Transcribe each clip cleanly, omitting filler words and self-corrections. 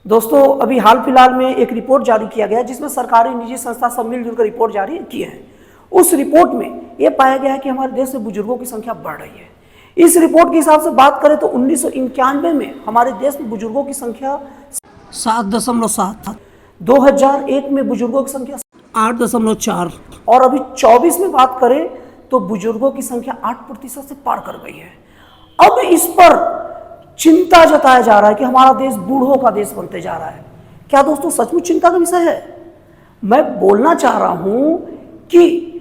दोस्तों अभी हाल फिलहाल में एक रिपोर्ट जारी किया गया जिसमें सरकारी निजी संस्था सब मिलजुल कर रिपोर्ट जारी किए हैं। उस रिपोर्ट में यह पाया गया है कि हमारे देश में बुजुर्गों की संख्या बढ़ रही है। इस रिपोर्ट के हिसाब से बात करें तो 1991 में हमारे देश में बुजुर्गों की संख्या 7.7, 2001 में बुजुर्गों की संख्या 8.4 और अभी 24 में बात करें तो बुजुर्गों की संख्या 8% से पार कर गई है। अब इस पर चिंता जताया जा रहा है कि हमारा देश बूढ़ों का देश बनते जा रहा है। क्या दोस्तों सचमुच चिंता का विषय है? मैं बोलना चाह रहा हूं कि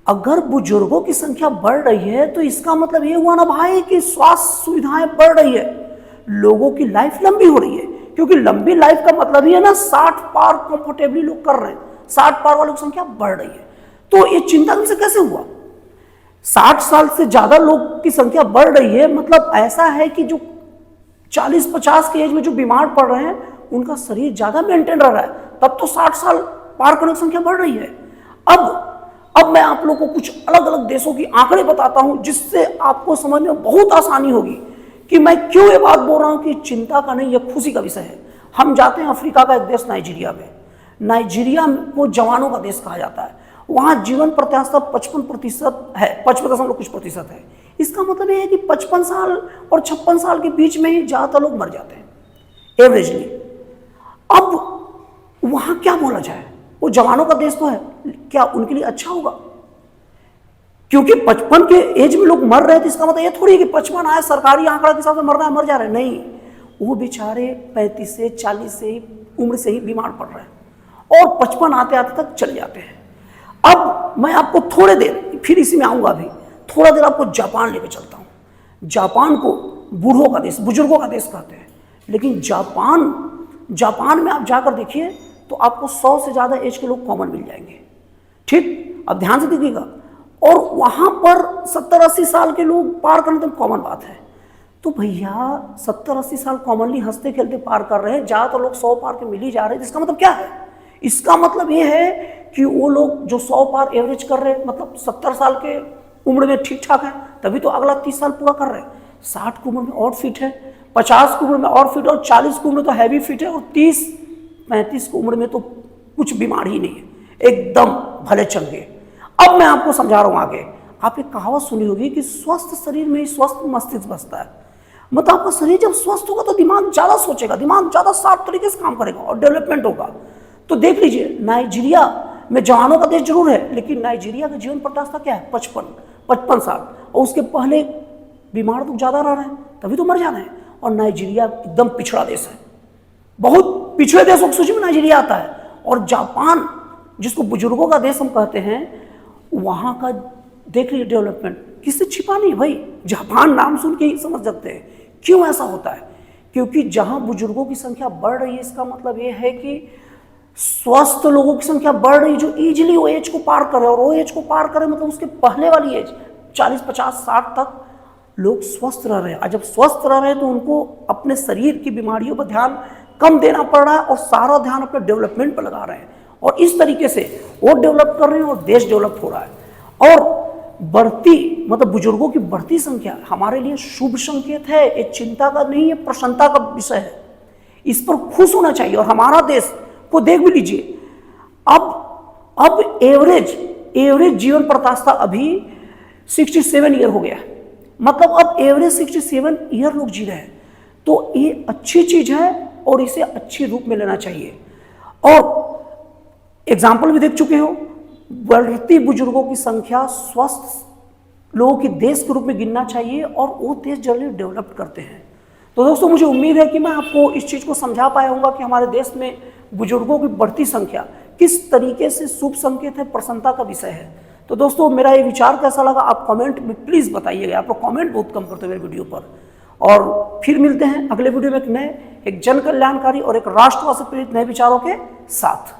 अगर बुजुर्गों की संख्या बढ़ रही है तो इसका मतलब ये हुआ ना भाई कि स्वास्थ्य सुविधाएं बढ़ रही है, लोगों की लाइफ लंबी हो रही है। क्योंकि लंबी लाइफ का मतलब ही है ना 60 पार कंफर्टेबली लोग कर रहे हैं, 60 पार वालों की संख्या बढ़ रही है। तो ये चिंता का विषय कैसे हुआ? 60 साल से ज्यादा लोग की संख्या बढ़ रही है, मतलब ऐसा है कि जो 40-50 की एज में जो बीमार पड़ रहे हैं उनका शरीर ज्यादा मेंटेन रह रहा है, तब तो 60 साल पार करने की संख्या बढ़ रही है। अब मैं आप लोगों को कुछ अलग अलग देशों की आंकड़े बताता हूं जिससे आपको समझ में बहुत आसानी होगी कि मैं क्यों ये बात बोल रहा हूं कि चिंता का नहीं, यह खुशी का विषय है। हम जाते हैं अफ्रीका का एक देश नाइजीरिया में। नाइजीरिया को जवानों का देश कहा जाता है। वहां जीवन प्रत्याशा 55% है, 55 कुछ प्रतिशत है। इसका मतलब यह है कि 55 साल और 56 साल के बीच में ही ज्यादातर लोग मर जाते हैं एवरेजली। अब वहां क्या बोला जाए, वो जवानों का देश तो है, क्या उनके लिए अच्छा होगा? क्योंकि 55 के एज में लोग मर रहे हैं तो इसका मतलब ये थोड़ी है कि 55 आए सरकारी आंकड़ा के हिसाब से मर रहा है, मर जा रहे हैं। नहीं, वो बेचारे 35 से 40 से ही उम्र से ही बीमार पड़ रहे हैं और 55 आते आते तक चले जाते हैं। अब मैं आपको थोड़े देर फिर इसी में आऊंगा, अभी थोड़ा देर आपको जापान लेके चलता हूं। जापान को बूढ़ों का देश, बुजुर्गों का देश कहते हैं, लेकिन जापान में आप जाकर देखिए तो आपको 100 से ज्यादा एज के लोग कॉमन मिल जाएंगे। ठीक, अब ध्यान से देखिएगा। और वहां पर 70-80 साल के लोग पार करना तो कॉमन बात है। तो भैया 70-80 साल कॉमनली हंसते खेलते पार कर रहे हैं, ज्यादातर लोग 100 पार के मिल ही जा रहे हैं। इसका मतलब क्या है? इसका मतलब ये है कि वो लोग जो 100 पार एवरेज कर रहे हैं, मतलब 70 साल के उम्र में ठीक ठाक है, तभी तो अगला 30 साल पूरा कर रहे हैं। 60 की उम्र में और फिट है, 50 की उम्र में और फिट है, और 40 की उम्र में तो हैवी फिट है, और 30-35 की उम्र में तो कुछ बीमारी ही नहीं है, एकदम भले चंगे। अब मैं आपको समझा रहा हूं आगे। आप एक कहावत सुनी होगी कि स्वस्थ शरीर में ही स्वस्थ मस्तिष्क बसता है। मतलब आपका शरीर जब स्वस्थ होगा तो दिमाग ज्यादा सोचेगा, दिमाग ज्यादा साफ तरीके से काम करेगा और डेवलपमेंट होगा। तो देख लीजिए, नाइजीरिया में जवानों का देश जरूर है, लेकिन नाइजीरिया का जीवन प्रत्याशा क्या है? 55 साल, और उसके पहले बीमार तो ज्यादा रह रहे हैं, तभी तो मर जा रहे हैं। और नाइजीरिया एकदम पिछड़ा देश है, बहुत पिछड़े देशों की सूची में नाइजीरिया आता है। और जापान, जिसको बुजुर्गों का देश हम कहते हैं, वहां का देख लीजिए डेवलपमेंट, किससे छिपा नहीं भाई, जापान नाम सुन के ही समझ सकते हैं क्यों ऐसा होता है। क्योंकि जहां बुजुर्गों की संख्या बढ़ रही है, इसका मतलब यह है कि स्वस्थ लोगों की संख्या बढ़ रही है जो इजीली वो एज को पार करे, और वो एज को पार करे मतलब उसके पहले वाली एज 40-50-60 तक लोग स्वस्थ रह रहे हैं। और जब स्वस्थ रह रहे हैं तो उनको अपने शरीर की बीमारियों पर ध्यान कम देना पड़ रहा है और सारा ध्यान अपने डेवलपमेंट पर लगा रहे हैं, और इस तरीके से वो डेवलप कर रहे हैं और देश डेवलप हो रहा है। और बढ़ती मतलब बुजुर्गों की बढ़ती संख्या हमारे लिए शुभ संकेत है, ये चिंता का नहीं है, प्रसन्नता का विषय है। इस पर खुश होना चाहिए। और हमारा देश को देख भी लीजिए, अब एवरेज जीवन प्रत्याशा अभी 67 ईयर हो गया है, मतलब अब एवरेज 67 ईयर लोग जी रहे हैं। तो ये अच्छी चीज है और इसे अच्छी रूप में लेना चाहिए। और एग्जाम्पल भी देख चुके हो, बढ़ती बुजुर्गों की संख्या स्वस्थ लोगों के देश के रूप में गिनना चाहिए, और वो देश जल्दी डेवलप करते हैं। तो दोस्तों मुझे उम्मीद है कि मैं आपको इस चीज को समझा पाया हूँ कि हमारे देश में बुजुर्गों की बढ़ती संख्या किस तरीके से शुभ संकेत है, प्रसन्नता का विषय है। तो दोस्तों मेरा ये विचार कैसा लगा आप कमेंट में प्लीज बताइएगा। आप लोग कमेंट बहुत कम करते हो मेरे वीडियो पर। और फिर मिलते हैं अगले वीडियो में एक जन कल्याणकारी और एक राष्ट्रवाद से प्रेरित नए विचारों के साथ।